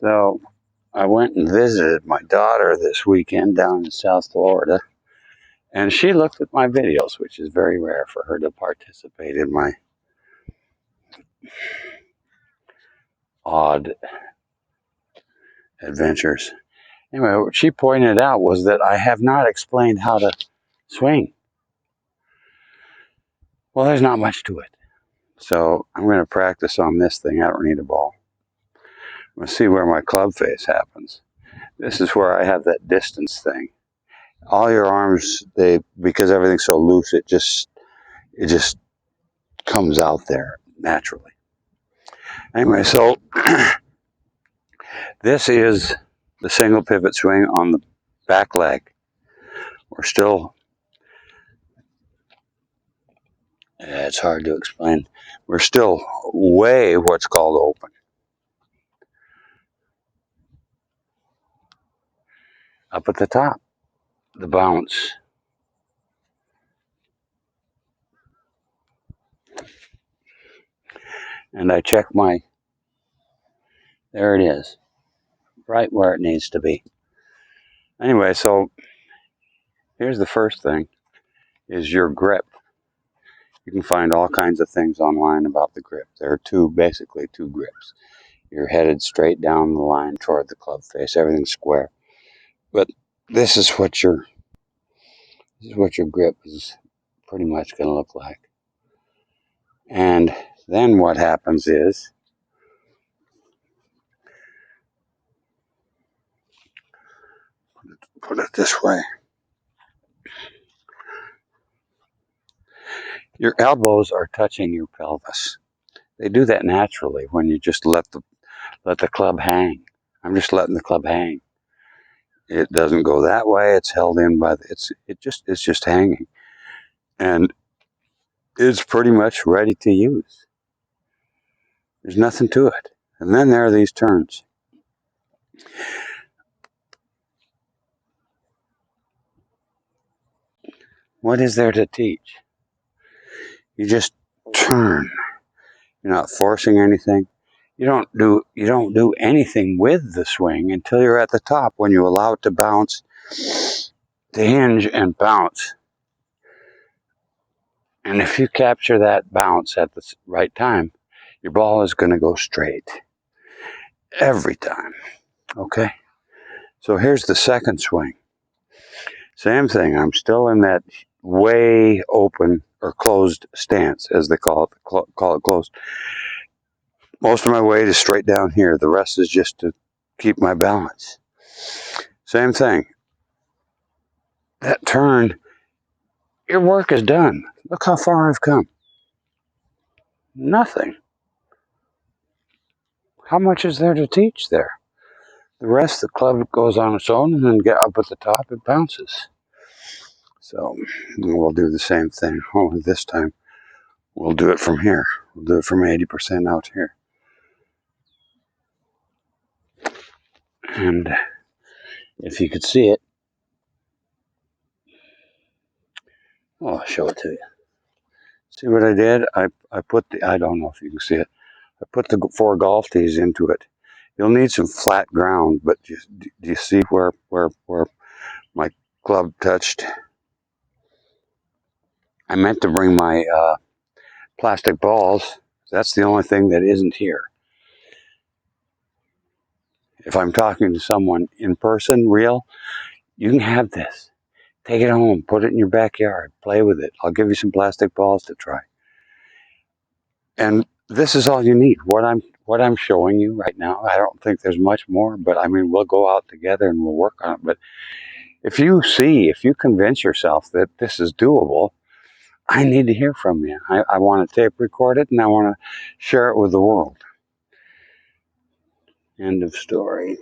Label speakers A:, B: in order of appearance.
A: So I went and visited my daughter this weekend down in South Florida, and she looked at my videos, which is very rare for her to participate in my odd adventures. Anyway, what she pointed out was that I have not explained how to swing. Well, there's not much to it. So I'm going to practice on this thing. I don't need a ball. I'm going to see where my club face happens. This is where I have that distance thing. All your arms, because everything's so loose, it just comes out there naturally. Anyway, so this is the single pivot swing on the back leg. We're still, it's hard to explain. We're still way what's called open. Up at the top, the bounce. And I check there it is, right where it needs to be. Anyway, so here's the first thing, is your grip. You can find all kinds of things online about the grip. There are basically two grips. You're headed straight down the line toward the club face. Everything's square. But this is what your grip is pretty much going to look like. And then what happens is, put it this way, your elbows are touching your pelvis. They do that naturally when you just let the club hang. I'm just letting the club hang. It doesn't go that way. It's held in by it's just hanging, and it's pretty much ready to use. There's nothing to it. And then there are these turns. What is there to teach? You just turn. You're not forcing anything. You don't do anything with the swing until you're at the top, when you allow it to bounce, to hinge and bounce. And if you capture that bounce at the right time, your ball is going to go straight every time. Okay? So here's the second swing. Same thing. I'm still in that way open or closed stance, as they call it closed. Most of my weight is straight down here. The rest is just to keep my balance. Same thing. That turn, your work is done. Look how far I've come. Nothing. How much is there to teach there? The rest, the club goes on its own, and then get up at the top, it bounces. So we'll do the same thing. Only this time we'll do it from here. We'll do it from 80% out here. And if you could see it, I'll show it to you. See what I did? I put I don't know if you can see it. I put the 4 golf tees into it. You'll need some flat ground, but do you see where my club touched? I meant to bring my plastic balls. That's the only thing that isn't here. If I'm talking to someone in person, real, you can have this. Take it home, put it in your backyard, play with it. I'll give you some plastic balls to try. And this is all you need. What I'm showing you right now, I don't think there's much more, but I mean, we'll go out together and we'll work on it. But if you convince yourself that this is doable, I need to hear from you. I want to tape record it, and I want to share it with the world. End of story.